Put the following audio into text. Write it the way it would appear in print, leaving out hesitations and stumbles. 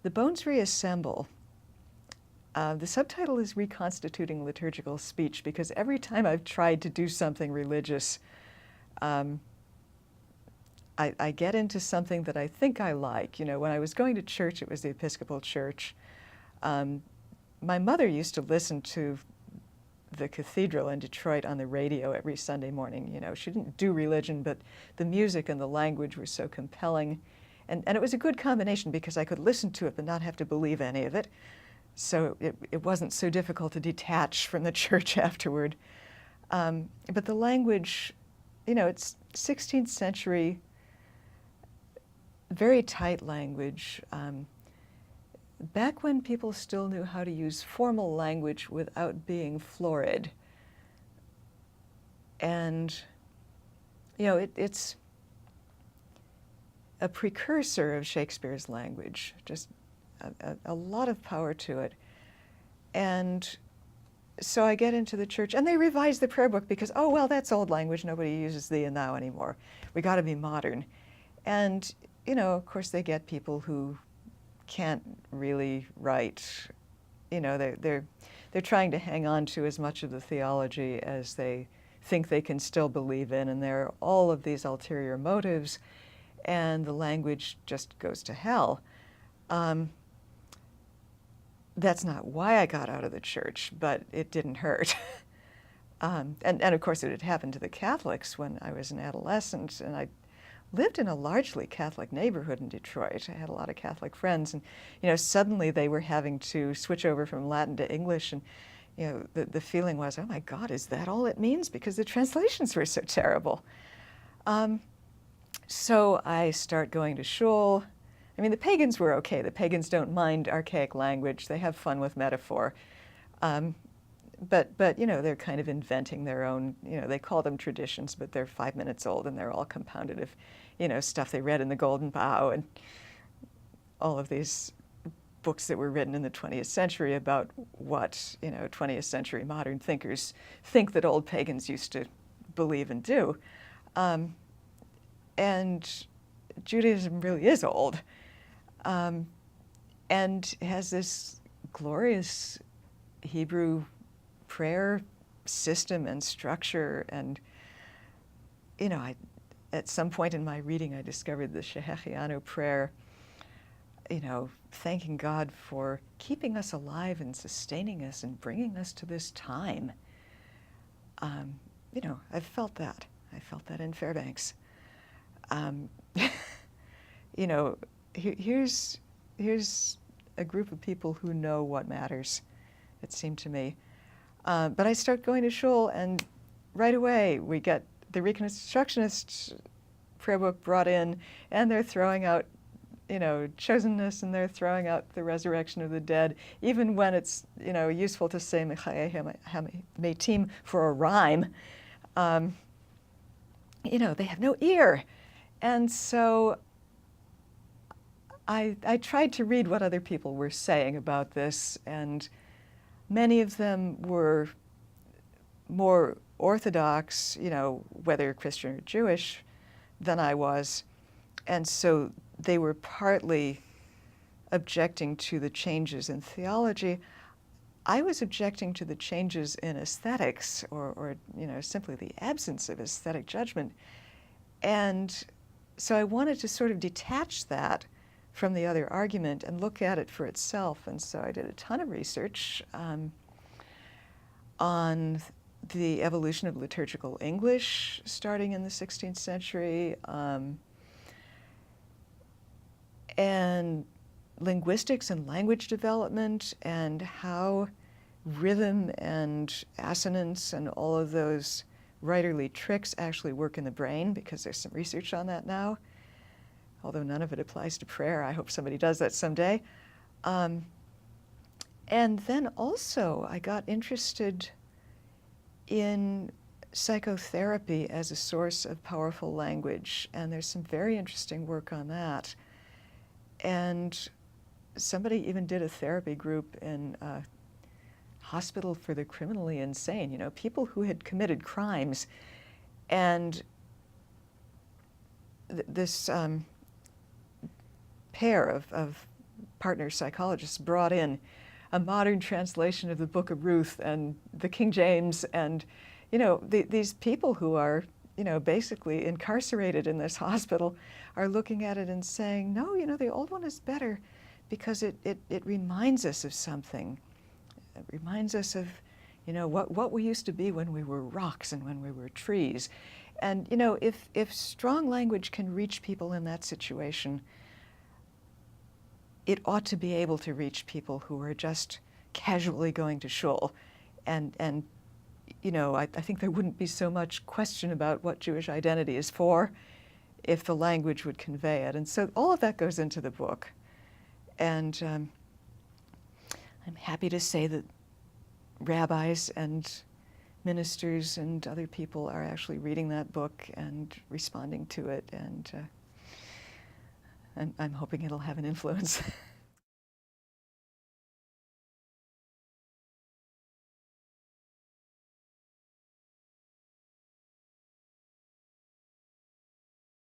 The Bones Reassemble. The subtitle is Reconstituting Liturgical Speech, because every time I've tried to do something religious, I get into something that I think I like. You know, when I was going to church, it was the Episcopal Church. My mother used to listen to the cathedral in Detroit on the radio every Sunday morning. You know, she didn't do religion, but the music and the language were so compelling. And it was a good combination because I could listen to it but not have to believe any of it. So it wasn't so difficult to detach from the church afterward. But the language, you know, it's 16th century, very tight language. Back when people still knew how to use formal language without being florid. And, you know, it's a precursor of Shakespeare's language, just a lot of power to it. And so I get into the church, and they revise the prayer book because, oh, well, that's old language. Nobody uses thee and thou anymore. We got to be modern. And, you know, of course, they get people who can't really write. You know, they're trying to hang on to as much of the theology as they think they can still believe in, and there are all of these ulterior motives, and the language just goes to hell. That's not why I got out of the church, but it didn't hurt. And of course it had happened to the Catholics when I was an adolescent, and I lived in a largely Catholic neighborhood in Detroit. I had a lot of Catholic friends, and you know, suddenly they were having to switch over from Latin to English, and you know, the feeling was, oh my God, is that all it means? Because the translations were so terrible. So I start going to shul. I mean, the pagans were okay. The pagans don't mind archaic language. They have fun with metaphor. But you know, they're kind of inventing their own, you know, they call them traditions, but they're 5 minutes old, and they're all compounded of, you know, stuff they read in the Golden Bough and all of these books that were written in the 20th century about what, you know, 20th century modern thinkers think that old pagans used to believe and do. And Judaism really is old, and has this glorious Hebrew prayer system and structure. And you know, at some point in my reading, I discovered the Shehechianu prayer, you know, thanking God for keeping us alive and sustaining us and bringing us to this time. You know, I felt that in Fairbanks. You know, here's a group of people who know what matters, it seemed to me. But I start going to shul, and right away we get the Reconstructionist prayer book brought in, and they're throwing out, you know, chosenness, and they're throwing out the resurrection of the dead, even when it's, you know, useful to say Mechayeh Metim for a rhyme. You know, they have no ear. And so I tried to read what other people were saying about this, and many of them were more orthodox, you know, whether Christian or Jewish, than I was. And so they were partly objecting to the changes in theology. I was objecting to the changes in aesthetics, or you know, simply the absence of aesthetic judgment. And so I wanted to sort of detach that from the other argument and look at it for itself. And so I did a ton of research on the evolution of liturgical English starting in the 16th century, and linguistics and language development, and how rhythm and assonance and all of those writerly tricks actually work in the brain, because there's some research on that now, although none of it applies to prayer. I hope somebody does that someday. And then also I got interested in psychotherapy as a source of powerful language, and there's some very interesting work on that. And somebody even did a therapy group in a hospital for the criminally insane, you know, people who had committed crimes. And this pair of partner psychologists brought in a modern translation of the Book of Ruth and the King James, and these people who are basically incarcerated in this hospital are looking at it and saying, no, the old one is better because it reminds us of something. It reminds us of what we used to be when we were rocks and when we were trees. And if strong language can reach people in that situation, it ought to be able to reach people who are just casually going to shul. And I think there wouldn't be so much question about what Jewish identity is for if the language would convey it. And so all of that goes into the book. And I'm happy to say that rabbis and ministers and other people are actually reading that book and responding to it, and I'm hoping it'll have an influence.